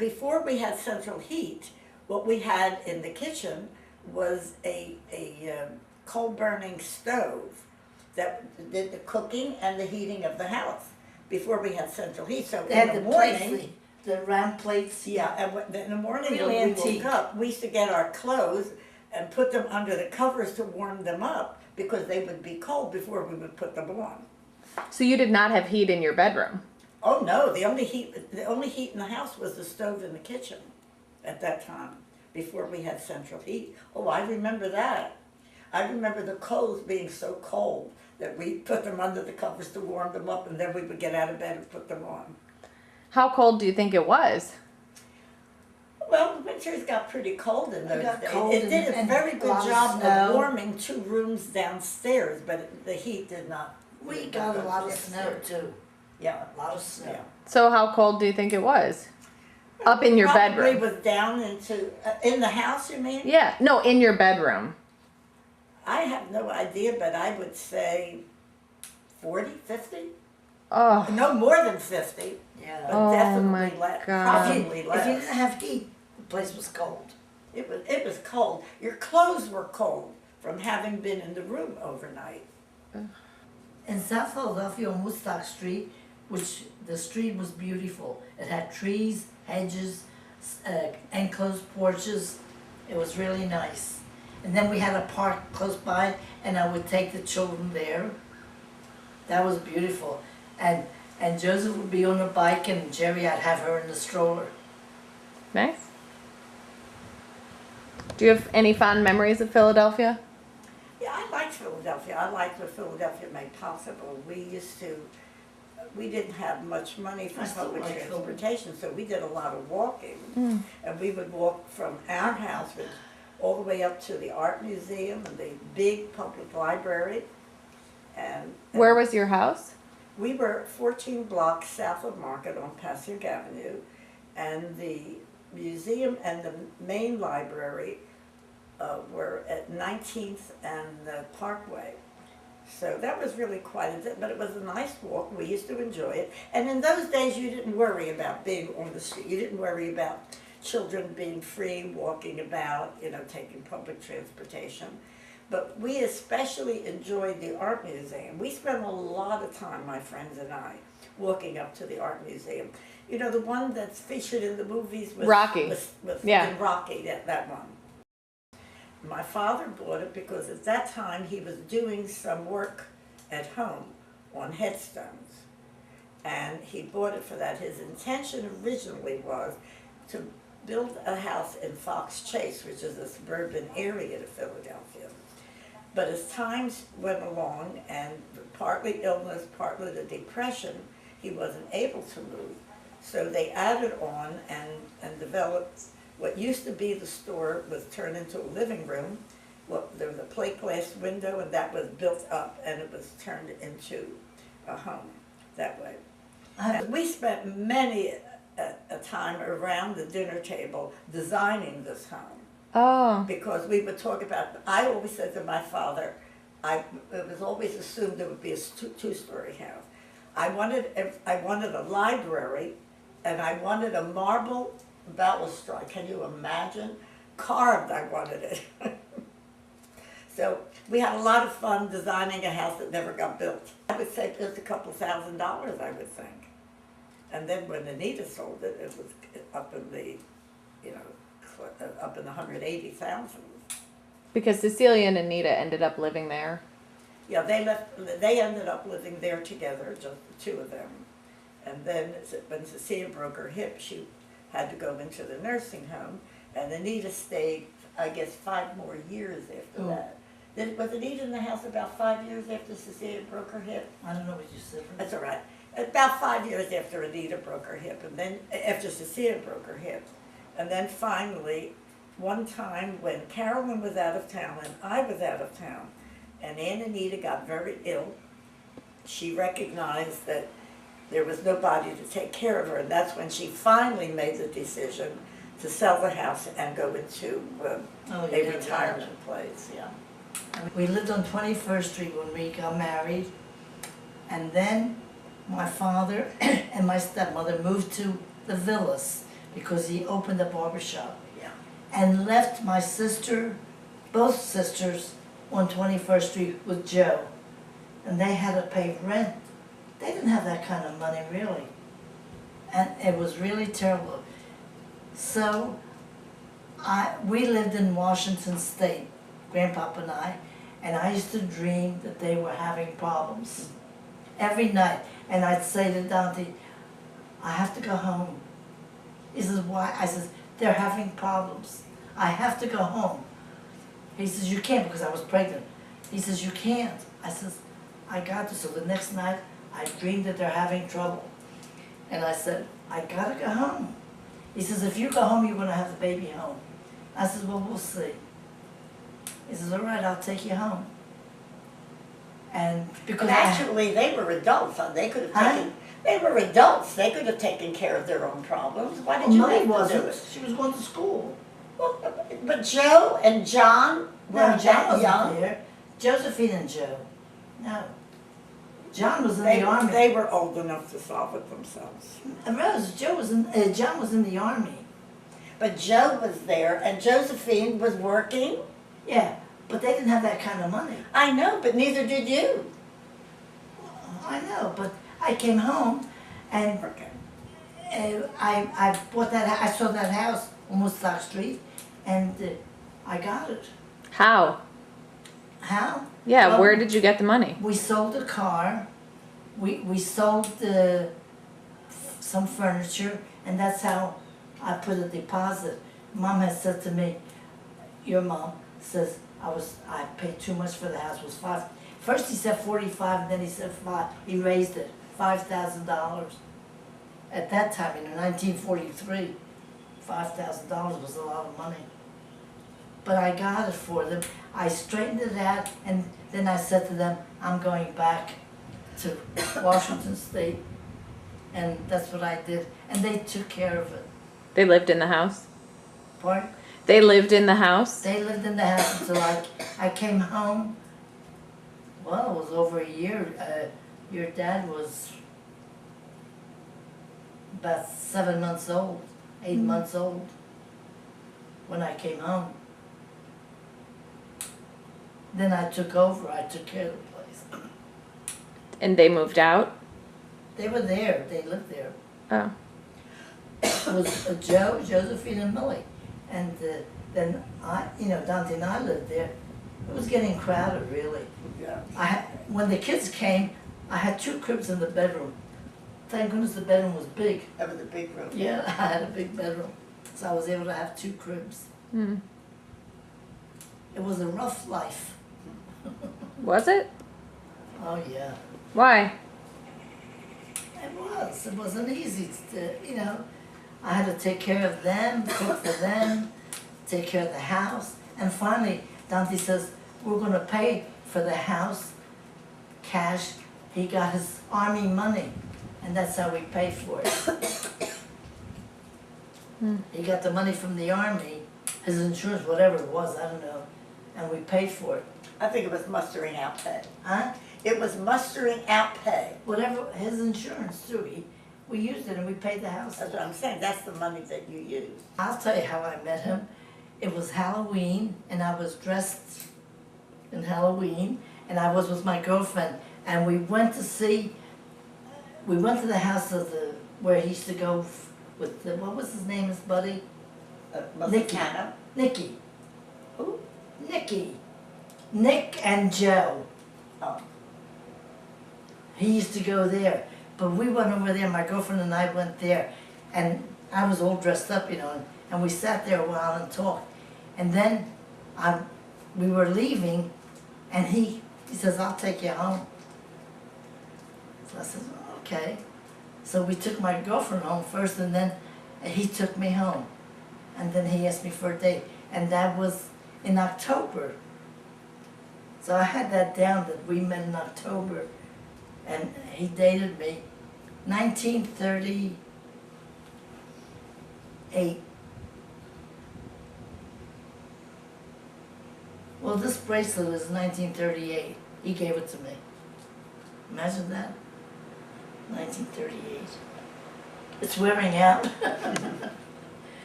before we had central heat, what we had in the kitchen was a coal-burning stove that did the cooking and the heating of the house before we had central heat. So They had in the plates, morning, the round plates. yeah, and in the morning Really when we antique. woke up, we used to get our clothes and put them under the covers to warm them up because they would be cold before we would put them on. So you did not have heat in your bedroom? Oh no, the only heat in the house was the stove in the kitchen at that time, before we had central heat. Oh, I remember that. I remember the clothes being so cold that we put them under the covers to warm them up, and then we would get out of bed and put them on. How cold do you think it was? Well, winters got pretty cold in those days. Cold It did a and very a good lot of job snow. of warming 2 rooms downstairs, but the heat did not. We got a lot of snow too. Yeah. A lot of snow. Yeah. So how cold do you think it was? Up in your Probably bedroom? was down into, in the house, you mean? Yeah, no, in your bedroom. I have no idea, but I would say 40, 50? Oh, No more than 50, Yeah. but Oh, definitely my less. God. Probably If you less. didn't have heat, the place was cold. It was cold. Your clothes were cold from having been in the room overnight. In South Philadelphia on Woodstock Street, which the street was beautiful. It had trees, hedges, enclosed porches. It was really nice. And then we had a park close by, and I would take the children there. That was beautiful. And Joseph would be on a bike, and Jerry, I'd have her in the stroller. nice. Do you have any fond memories of Philadelphia? Yeah, I liked Philadelphia. I liked what Philadelphia made possible. We didn't have much money for I still public like transportation, so we did a lot of walking. And we would walk from our house all the way up to the art museum and the big public library. And Where was your house? we were 14 blocks south of Market on Passaic Avenue, and the museum and the main library were at 19th and Parkway. So that was really quite a bit, but it was a nice walk. We used to enjoy it. And in those days, you didn't worry about being on the street. You didn't worry about children being free, walking about, taking public transportation. But we especially enjoyed the art museum. We spent a lot of time, my friends and I, walking up to the art museum. The one that's featured in the movies was Rocky. Yeah. in Rocky, that one. My father bought it because at that time he was doing some work at home on headstones. And he bought it for that. His intention originally was to build a house in Fox Chase, which is a suburban area of Philadelphia. But as times went along, and partly illness, partly the depression, he wasn't able to move. So they added on and developed what used to be the store was turned into a living room. Well, there was a plate glass window, and that was built up, and it was turned into a home that way. And we spent many a time around the dinner table designing this home. Oh, Because we would talk about, I always said to my father, it was always assumed there would be a two-story house. I wanted a library, and I wanted a marble balustrade. Can you imagine? Carved, I wanted it. So we had a lot of fun designing a house that never got built. I would say just a couple $1,000, I would think. And then when Anita sold it, it was up in the, up in the 180,000. because Cecilia and Anita ended up living there. Yeah, they ended up living there together, just the two of them. And then when Cecilia broke her hip, she had to go into the nursing home, and Anita stayed, I guess, 5 more years after that. Was Anita in the house about 5 years after Cecilia broke her hip? I don't know what you said. That's all right. About 5 years after Anita broke her hip, and then after Cecilia broke her hip. And then finally, one time when Carolyn was out of town and I was out of town, and Aunt Anita got very ill, she recognized that there was nobody to take care of her, and that's when she finally made the decision to sell the house and go into a retirement place. Yeah. We lived on 21st Street when we got married, and then my father and my stepmother moved to the villas, because he opened a barber shop Yeah. and left my sister, both sisters, on 21st Street with Joe. And they had to pay rent. They didn't have that kind of money, really. And it was really terrible. So we lived in Washington State, Grandpapa and I used to dream that they were having problems every night. And I'd say to Dante, I have to go home. He says, why? I says, they're having problems. I have to go home. He says, you can't, because I was pregnant. He says, you can't. I says, I got to. So the next night, I dreamed that they're having trouble. And I said, I gotta go home. He says, if you go home, you're gonna have the baby home. I said, well, we'll see. He says, all right, I'll take you home. And because But actually, they were adults, so they could have Huh? taken, they were adults, they could have taken care of their own problems. Why did you Molly have to do wasn't. it? She was going to school. Well, but Joe and John No, weren't John that wasn't young. there. Josephine and Joe. No. John was in They, the army. they were old enough to solve it themselves. Rose, John was in the army. But Joe was there and Josephine was working. Yeah, but they didn't have that kind of money. I know, but neither did you. I know, but I came home and Okay. I bought that. I saw that house on Woodstock Street, and I got it. How? How? Yeah, Well, where did you get the money? We sold a car. We sold some furniture, and that's how I put a deposit. Mom has said to me, your mom says I paid too much for the house. It was $5. First he said 45, and then he said 5. He raised it $5,000. At that time, in 1943, $5,000 was a lot of money. But I got it for them. I straightened it out, and then I said to them, I'm going back to Washington State. And that's what I did. And they took care of it. They lived in the house? Pardon? They lived in the house? They lived in the house until I came home. Well, it was over a year. Your dad was about 7 months old, 8 months old when I came home. Then I took over. I took care of the place. And they moved out? They were there. They lived there. Oh. It was Joe, Josephine, and Millie. And then Dante and I lived there. It was getting crowded, really. Yeah. When the kids came, I had 2 cribs in the bedroom. Thank goodness the bedroom was big. That was a big room. Yeah, I had a big bedroom. So I was able to have 2 cribs. Hmm. It was a rough life. Was it? Oh, yeah. Why? It was. It wasn't easy to, I had to take care of them, cook for them, take care of the house. And finally, Dante says, we're going to pay for the house cash. He got his army money, and that's how we paid for it. He got the money from the army, his insurance, whatever it was, I don't know, and we paid for it. I think it was mustering out pay. Huh? It was mustering out pay. Whatever, his insurance too. We used it and we paid the house. That's what I'm saying. That's the money that you used. I'll tell you how I met him. It was Halloween, and I was dressed in Halloween, and I was with my girlfriend, and we went to the house of where he used to go with what was his name, his buddy? Nicky. Nicky. Who? Nicky. Nick and Joe. Oh. He used to go there. But we went over there, my girlfriend and I went there, and I was all dressed up, and we sat there a while and talked. And then we were leaving, and he says, I'll take you home. So I said, okay. So we took my girlfriend home first, and then he took me home. And then he asked me for a date, and that was in October. So I had that down that we met in October. And he dated me 1938. Well, this bracelet is 1938. He gave it to me. Imagine that. 1938. It's wearing out.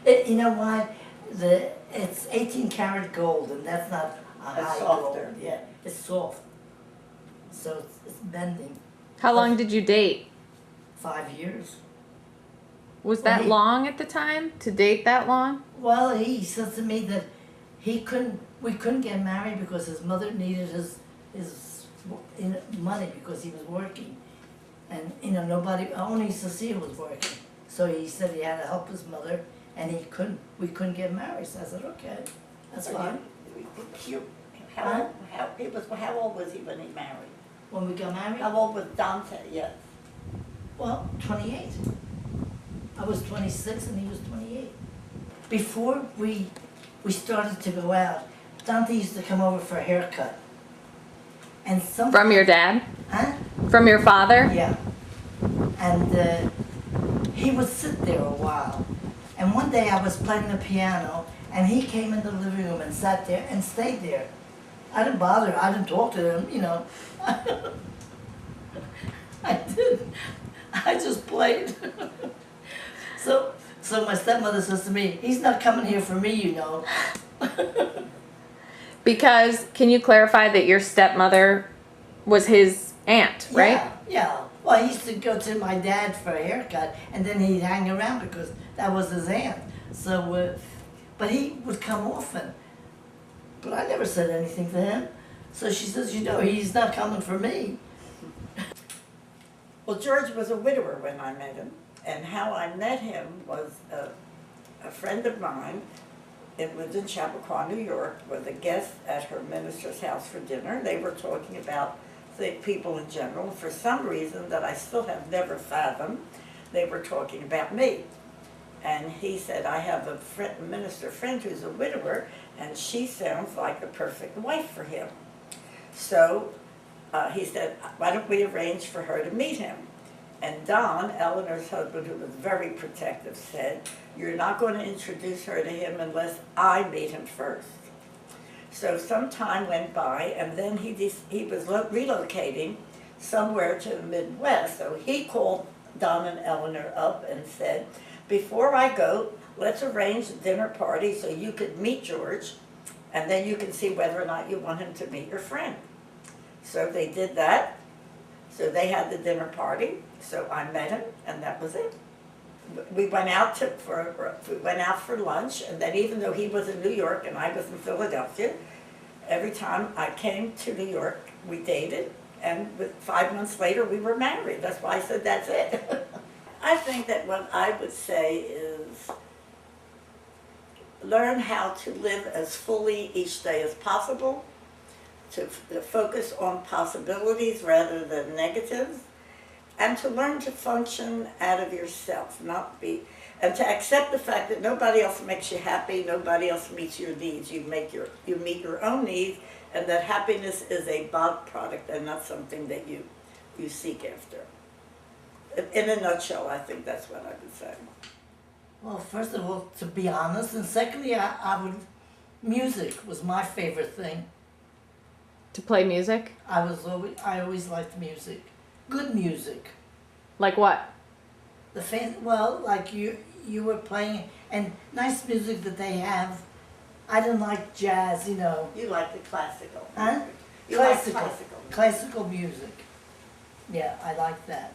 You know why? It's 18 karat gold, and that's not a It's high softer. gold. Yeah, it's soft. So it's bending. How long did you date? 5 years. Was Well, that he- long at the time to date that long? Well, he said to me that we couldn't get married because his mother needed his money because he was working. And, nobody, only Cecile was working. So he said he had to help his mother, and we couldn't get married. So I said, okay, that's fine. How old was he when he married? When we got married, How old was Dante? Yes. well, 28. I was 26 and he was 28. Before we started to go out, Dante used to come over for a haircut. And some From your dad? Huh? From your father? Yeah. And he would sit there a while. And one day I was playing the piano, and he came in the living room and sat there and stayed there. I didn't bother him. I didn't talk to him, I didn't. I just played. So my stepmother says to me, he's not coming here for me, Because, can you clarify that your stepmother was his aunt, right? Yeah. Well, he used to go to my dad for a haircut, and then he'd hang around because that was his aunt. So, but he would come often. But I never said anything to him. So she says, he's not coming for me. Well, George was a widower when I met him, and how I met him was a friend of mine. It lived in Chappaqua, New York, was a guest at her minister's house for dinner. They were talking about people in general. For some reason that I still have never fathomed, they were talking about me. And he said, I have a minister friend who's a widower, and she sounds like the perfect wife for him. So he said, why don't we arrange for her to meet him? And Don, Eleanor's husband, who was very protective, said, you're not going to introduce her to him unless I meet him first. So some time went by, and then he was relocating somewhere to the Midwest. So he called Don and Eleanor up and said, before I go, let's arrange a dinner party so you could meet George, and then you can see whether or not you want him to meet your friend. So they did that. So they had the dinner party. So I met him, and that was it. We went out for lunch, and then even though he was in New York and I was in Philadelphia, every time I came to New York, we dated, and 5 months later we were married. That's why I said that's it. I think that what I would say is learn how to live as fully each day as possible, to focus on possibilities rather than negatives, and to learn to function out of yourself, and to accept the fact that nobody else makes you happy, nobody else meets your needs. You meet your own needs, and that happiness is a byproduct and not something that you seek after. In a nutshell, I think that's what I would say. Well, first of all, to be honest, and secondly, music was my favorite thing. To play music? I always liked music. Good music. Like what? Like you were playing, and nice music that they have. I didn't like jazz, You like the classical. Huh? You like classical. Classical music. Yeah, I like that.